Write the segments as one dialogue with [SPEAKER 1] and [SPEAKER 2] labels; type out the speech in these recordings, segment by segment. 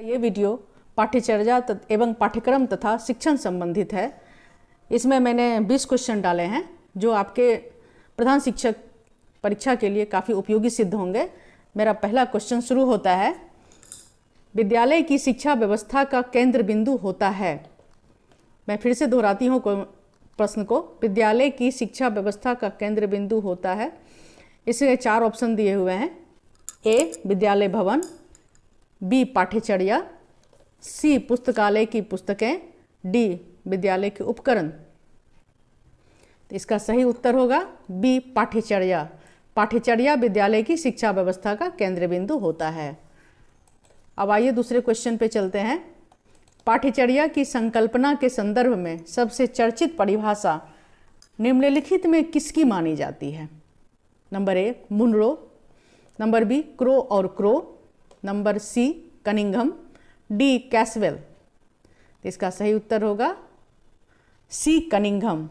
[SPEAKER 1] ये वीडियो पाठ्यचर्या एवं पाठ्यक्रम तथा शिक्षण संबंधित है। इसमें मैंने 20 क्वेश्चन डाले हैं जो आपके प्रधान शिक्षक परीक्षा के लिए काफ़ी उपयोगी सिद्ध होंगे। मेरा पहला क्वेश्चन शुरू होता है, विद्यालय की शिक्षा व्यवस्था का केंद्र बिंदु होता है। मैं फिर से दोहराती हूँ प्रश्न को, विद्यालय की शिक्षा व्यवस्था का केंद्र बिंदु होता है। इसके 4 ऑप्शन दिए हुए हैं। ए विद्यालय भवन, बी पाठ्यचर्या, सी पुस्तकालय की पुस्तकें, डी विद्यालय के उपकरण। तो इसका सही उत्तर होगा बी पाठ्यचर्या। पाठ्यचर्या विद्यालय की शिक्षा व्यवस्था का केंद्र बिंदु होता है। अब आइए दूसरे क्वेश्चन पे चलते हैं। पाठ्यचर्या की संकल्पना के संदर्भ में सबसे चर्चित परिभाषा निम्नलिखित में किसकी मानी जाती है? Number A Munro, number B Crow और Crow, number C Cunningham, D Caswell. तो इसका सही उत्तर होगा सी कनिंघम।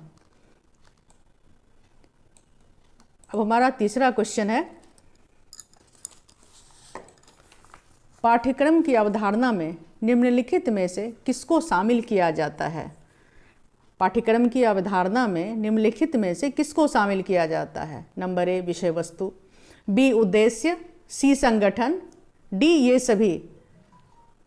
[SPEAKER 1] अब हमारा तीसरा क्वेश्चन है, पाठ्यक्रम की अवधारणा में निम्नलिखित में से किसको शामिल किया जाता है? पाठ्यक्रम की अवधारणा में निम्नलिखित में से किसको शामिल किया जाता है? नंबर ए विषय वस्तु, बी उद्देश्य, सी संगठन, डी ये सभी।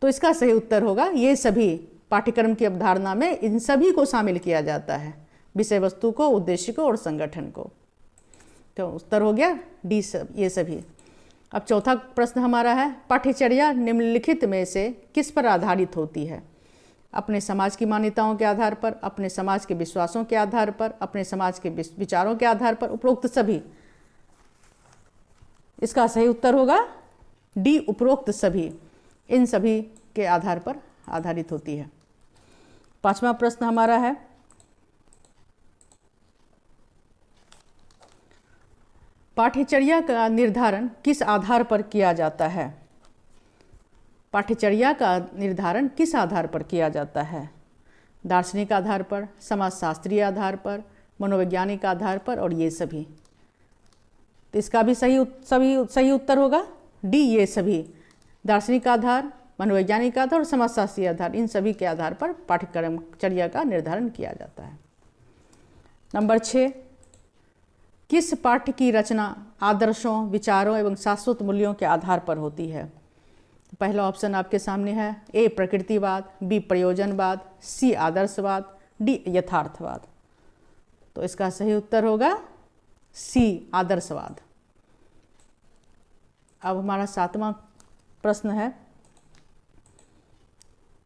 [SPEAKER 1] तो इसका सही उत्तर होगा ये सभी। पाठ्यक्रम की अवधारणा में इन सभी को शामिल किया जाता है, विषय वस्तु को, उद्देश्य को और संगठन को। तो उत्तर हो गया डी ये सभी। अब चौथा प्रश्न हमारा है, पाठ्यचर्या निम्नलिखित में से किस पर आधारित होती है? अपने समाज की मान्यताओं के आधार पर, अपने समाज के विश्वासों के आधार पर, अपने समाज के विचारों के आधार पर, उपरोक्त सभी। इसका सही उत्तर होगा डी उपरोक्त सभी। इन सभी के आधार पर आधारित होती है। 5वां प्रश्न हमारा है, पाठ्यचर्या का निर्धारण किस आधार पर किया जाता है? पाठ्यचर्या का निर्धारण किस आधार पर किया जाता है? दार्शनिक आधार पर, समाजशास्त्रीय आधार पर, मनोवैज्ञानिक आधार पर और ये सभी। तो इसका भी सही उत्तर होगा डी ये सभी। दार्शनिक आधार, मनोवैज्ञानिक आधार और समाजशास्त्रीय आधार, इन सभी के आधार पर पाठ्यचर्या का निर्धारण किया जाता है। नंबर 6, किस पाठ्य की रचना आदर्शों, विचारों एवं शाश्वत मूल्यों के आधार पर होती है? पहला ऑप्शन आपके सामने है, ए प्रकृतिवाद, बी प्रयोजनवाद, सी आदर्शवाद, डी यथार्थवाद। तो इसका सही उत्तर होगा सी आदर्शवाद। अब हमारा 7वां प्रश्न है,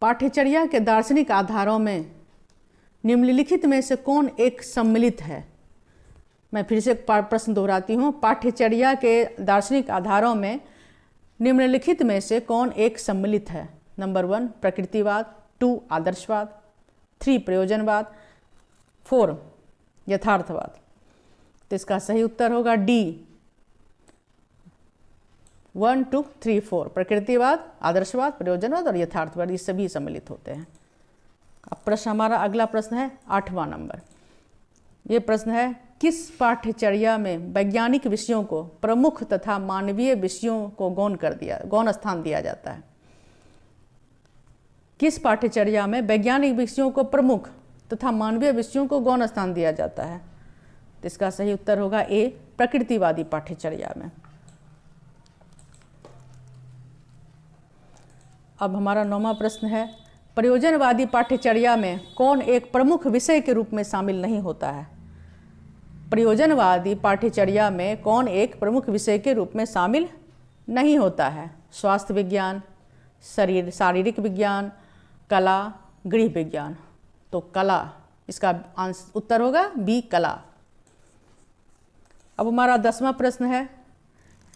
[SPEAKER 1] पाठ्यचर्या के दार्शनिक आधारों में निम्नलिखित में से कौन एक सम्मिलित है? मैं फिर से प्रश्न दोहराती हूँ, पाठ्यचर्या के दार्शनिक आधारों में निम्नलिखित में से कौन एक सम्मिलित है? नंबर 1 प्रकृतिवाद, 2 आदर्शवाद, 3 प्रयोजनवाद, 4 यथार्थवाद। तो इसका सही उत्तर होगा डी 1, 2, 3, 4। प्रकृतिवाद, आदर्शवाद, प्रयोजनवाद और यथार्थवाद, ये सभी सम्मिलित होते हैं। अब प्रश्न हमारा अगला प्रश्न है 8वां नंबर। ये प्रश्न है, किस पाठ्यचर्या में वैज्ञानिक विषयों को प्रमुख तथा मानवीय विषयों को गौण स्थान दिया जाता है? किस पाठ्यचर्या में वैज्ञानिक विषयों को प्रमुख तथा मानवीय विषयों को गौण स्थान दिया जाता है? तो इसका सही उत्तर होगा ए प्रकृतिवादी पाठ्यचर्या में। अब हमारा 9वां प्रश्न है, प्रयोजनवादी पाठ्यचर्या में कौन एक प्रमुख विषय के रूप में शामिल नहीं होता है? प्रयोजनवादी पाठ्यचर्या में कौन एक प्रमुख विषय के रूप में शामिल नहीं होता है? स्वास्थ्य विज्ञान, शारीरिक विज्ञान, कला, गृह विज्ञान। तो कला, इसका उत्तर होगा बी कला। अब हमारा 10वां प्रश्न है,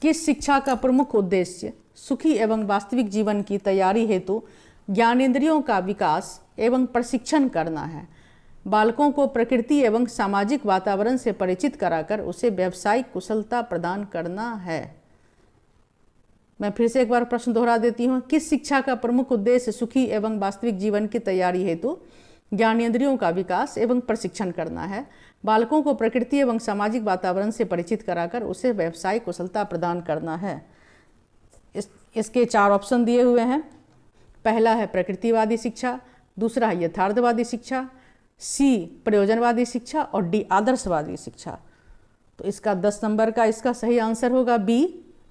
[SPEAKER 1] किस शिक्षा का प्रमुख उद्देश्य सुखी एवं वास्तविक जीवन की तैयारी हेतु ज्ञानेंद्रियों का विकास एवं प्रशिक्षण करना है? बालकों को प्रकृति एवं सामाजिक वातावरण से परिचित कराकर उसे व्यावसायिक कुशलता प्रदान करना है। मैं फिर से एक बार प्रश्न दोहरा देती हूँ, किस शिक्षा का प्रमुख उद्देश्य सुखी एवं वास्तविक जीवन की तैयारी हेतु ज्ञानेंद्रियों का विकास एवं प्रशिक्षण करना है? बालकों को प्रकृति एवं सामाजिक वातावरण से परिचित कराकर उसे व्यावसायिक कुशलता प्रदान करना है। इसके 4 ऑप्शन दिए हुए हैं। पहला है प्रकृतिवादी शिक्षा, दूसरा है यथार्थवादी शिक्षा, सी प्रयोजनवादी शिक्षा और डी आदर्शवादी शिक्षा। तो इसका 10 नंबर का इसका सही आंसर होगा बी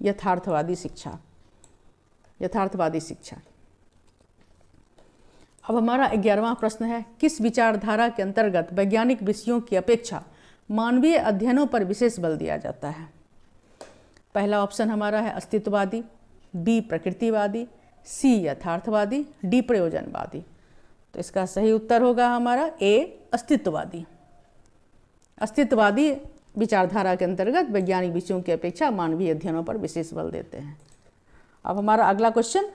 [SPEAKER 1] यथार्थवादी शिक्षा, यथार्थवादी शिक्षा। अब हमारा 11वां प्रश्न है, किस विचारधारा के अंतर्गत वैज्ञानिक विषयों की अपेक्षा मानवीय अध्ययनों पर विशेष बल दिया जाता है? पहला ऑप्शन हमारा है अस्तित्ववादी, बी प्रकृतिवादी, सी यथार्थवादी, डी प्रयोजनवादी। तो इसका सही उत्तर होगा हमारा ए अस्तित्ववादी। अस्तित्ववादी विचारधारा के अंतर्गत वैज्ञानिक विषयों की अपेक्षा मानवीय अध्ययनों पर विशेष बल देते हैं। अब हमारा अगला क्वेश्चन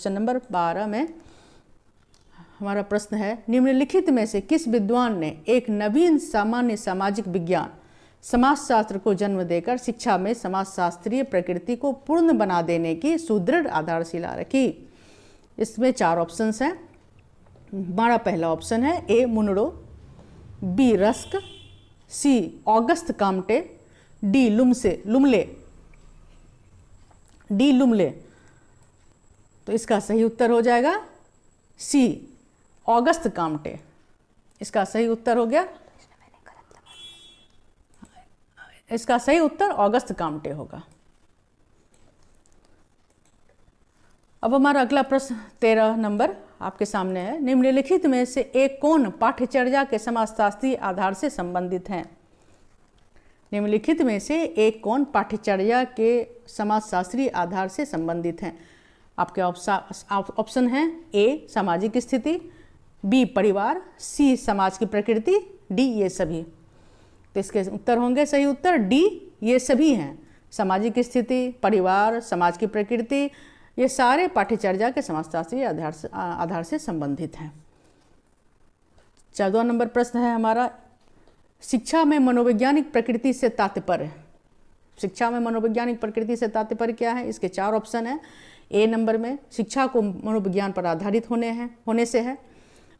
[SPEAKER 1] नंबर 12 में हमारा प्रश्न है, निम्नलिखित में से किस विद्वान ने एक नवीन सामान्य सामाजिक विज्ञान समाजशास्त्र को जन्म देकर शिक्षा में समाजशास्त्रीय प्रकृति को पूर्ण बना देने की सुदृढ़ आधारशिला रखी? इसमें 4 ऑप्शंस हैं। हमारा पहला ऑप्शन है ए मुनरो, बी रस्क, सी ऑगस्ट काम्टे, डी लुमले। तो इसका सही उत्तर हो जाएगा सी ऑगस्ट काम्टे। इसका सही उत्तर हो गया, इसका सही उत्तर ऑगस्ट काम्टे होगा। अब हमारा अगला प्रश्न 13 नंबर आपके सामने है, निम्नलिखित में से एक कौन पाठ्यचर्या के समाजशास्त्रीय आधार से संबंधित हैं? निम्नलिखित में से एक कौन पाठ्यचर्या के समाजशास्त्रीय आधार से संबंधित हैं? आपके ऑप्शन हैं ए सामाजिक स्थिति, बी परिवार, सी समाज की प्रकृति, डी ये सभी। तो इसके उत्तर होंगे, सही उत्तर डी ये सभी हैं। सामाजिक स्थिति, परिवार, समाज की प्रकृति, ये सारे पाठ्यचर्या के समाजशास्त्रीय आधार से संबंधित हैं। 14वां नंबर प्रश्न है हमारा, शिक्षा में मनोवैज्ञानिक प्रकृति से तात्पर्य। शिक्षा में मनोवैज्ञानिक प्रकृति से तात्पर्य क्या है? इसके 4 ऑप्शन हैं। ए नंबर में शिक्षा को मनोविज्ञान पर आधारित होने से है,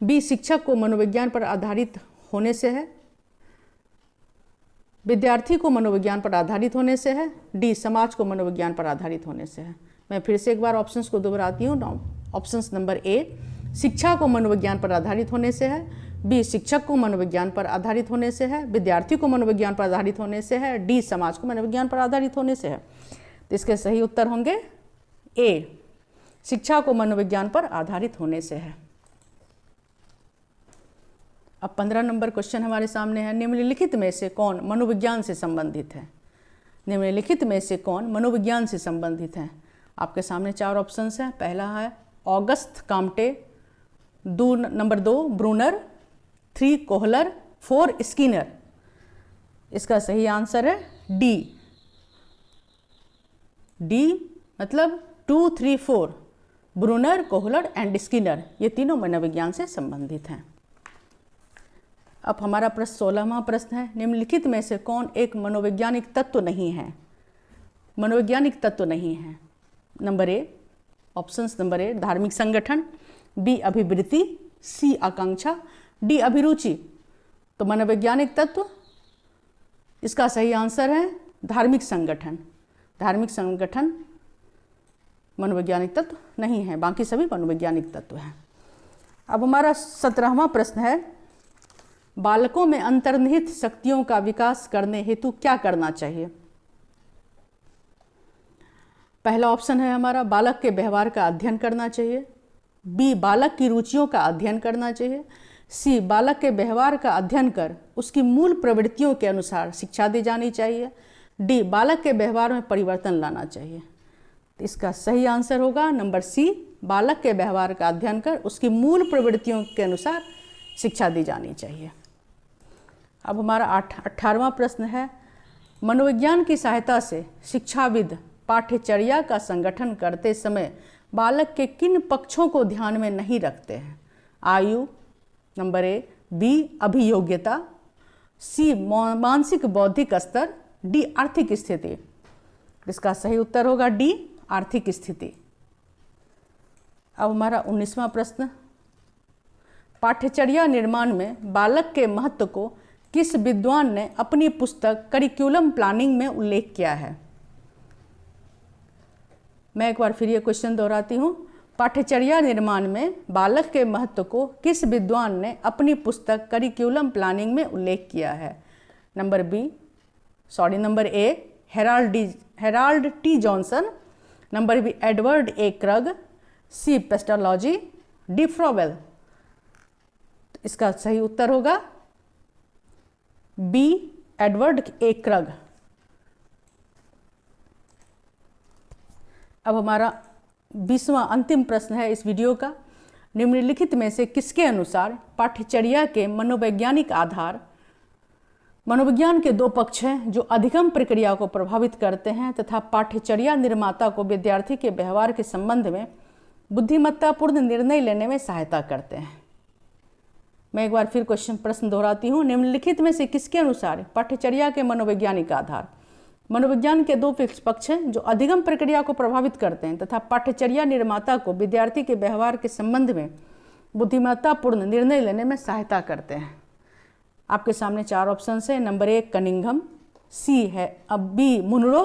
[SPEAKER 1] बी शिक्षक को मनोविज्ञान पर आधारित होने से है, विद्यार्थी को मनोविज्ञान पर आधारित होने से है, डी समाज को मनोविज्ञान पर आधारित होने से है। मैं फिर से एक बार ऑप्शंस को दोहराती हूँ। ऑप्शंस नंबर ए शिक्षा को मनोविज्ञान पर आधारित होने से है, बी शिक्षक को मनोविज्ञान पर आधारित होने से है, विद्यार्थी को मनोविज्ञान पर आधारित होने से है, डी समाज को मनोविज्ञान पर आधारित होने से है। तो इसके सही उत्तर होंगे ए शिक्षा को मनोविज्ञान पर आधारित होने से है। अब 15 नंबर क्वेश्चन हमारे सामने है, निम्नलिखित में से कौन मनोविज्ञान से संबंधित है? निम्नलिखित में से कौन मनोविज्ञान से संबंधित है? आपके सामने 4 ऑप्शंस हैं। पहला है Auguste Comte, number 2 Bruner, 3 Kohler, 4 Skinner. इसका सही आंसर है डी मतलब 2, 3, 4 ब्रूनर, कोहलर एंड स्किनर, ये तीनों मनोविज्ञान से संबंधित हैं। अब हमारा प्रश्न 16वां प्रश्न है, निम्नलिखित में से कौन एक मनोवैज्ञानिक तत्व नहीं है? मनोवैज्ञानिक तत्व नहीं है। Number A options number A धार्मिक संगठन, बी अभिवृत्ति, सी आकांक्षा, डी अभिरुचि। तो मनोवैज्ञानिक तत्व, इसका सही आंसर है धार्मिक संगठन। धार्मिक संगठन मनोवैज्ञानिक तत्व नहीं है, बाकी सभी मनोवैज्ञानिक तत्व हैं। अब हमारा 17वां प्रश्न है, बालकों में अंतर्निहित शक्तियों का विकास करने हेतु क्या करना चाहिए? पहला ऑप्शन है हमारा बालक के व्यवहार का अध्ययन करना चाहिए, बी बालक की रुचियों का अध्ययन करना चाहिए, सी बालक के व्यवहार का अध्ययन कर उसकी मूल प्रवृत्तियों के अनुसार शिक्षा दी जानी चाहिए, डी बालक के व्यवहार में परिवर्तन लाना चाहिए। तो इसका सही आंसर होगा नंबर सी, बालक के व्यवहार का अध्ययन कर उसकी मूल प्रवृत्तियों के अनुसार शिक्षा दी जानी चाहिए। अब हमारा 18वां प्रश्न है, मनोविज्ञान की सहायता से शिक्षाविद पाठ्यचर्या का संगठन करते समय बालक के किन पक्षों को ध्यान में नहीं रखते हैं? आयु, नंबर ए, बी अभियोग्यता, सी मानसिक बौद्धिक स्तर, डी आर्थिक स्थिति। इसका सही उत्तर होगा डी आर्थिक स्थिति। अब हमारा 19वां प्रश्न, पाठ्यचर्या निर्माण में बालक के महत्व को किस विद्वान ने अपनी पुस्तक करिकुलम प्लानिंग में उल्लेख किया है? मैं एक बार फिर ये क्वेश्चन दोहराती हूँ। पाठ्यचर्या निर्माण में बालक के महत्व को किस विद्वान ने अपनी पुस्तक करिकुलम प्लानिंग में उल्लेख किया है? Number A Harold T Johnson, number B Edward A Krug, C Pestalozzi, D Froebel. इसका सही उत्तर होगा बी एडवर्ड ए क्रग। अब हमारा 20वां अंतिम प्रश्न है इस वीडियो का। निम्नलिखित में से किसके अनुसार पाठ्यचर्या के मनोवैज्ञानिक आधार? मनोविज्ञान के दो पक्ष हैं जो अधिगम प्रक्रिया को प्रभावित करते हैं तथा पाठ्यचर्या निर्माता को विद्यार्थी के व्यवहार के संबंध में बुद्धिमत्तापूर्ण निर्णय लेने में सहायता करते हैं। मैं एक बार फिर प्रश्न दोहराती हूँ। निम्नलिखित में से किसके अनुसार पाठ्यचर्या के मनोवैज्ञानिक आधार? मनोविज्ञान के दो पक्ष हैं जो अधिगम प्रक्रिया को प्रभावित करते हैं तथा पाठ्यचर्या निर्माता को विद्यार्थी के व्यवहार के संबंध में बुद्धिमत्तापूर्ण निर्णय लेने में सहायता करते हैं। आपके सामने 4 ऑप्शन है। Number A Cunningham, B Munro,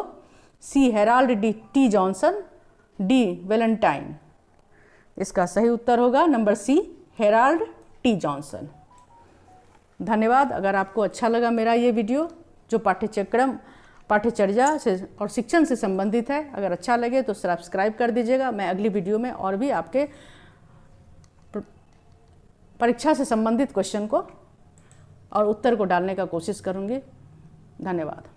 [SPEAKER 1] C Harold T Johnson, D Valentine. इसका सही उत्तर होगा number C Harold T Johnson. धन्यवाद। अगर आपको अच्छा लगा मेरा ये वीडियो जो पाठ्यचर्या से और शिक्षण से संबंधित है, अगर अच्छा लगे तो सब्सक्राइब कर दीजिएगा। मैं अगली वीडियो में और भी आपके परीक्षा से संबंधित क्वेश्चन को और उत्तर को डालने का कोशिश करूंगी। धन्यवाद।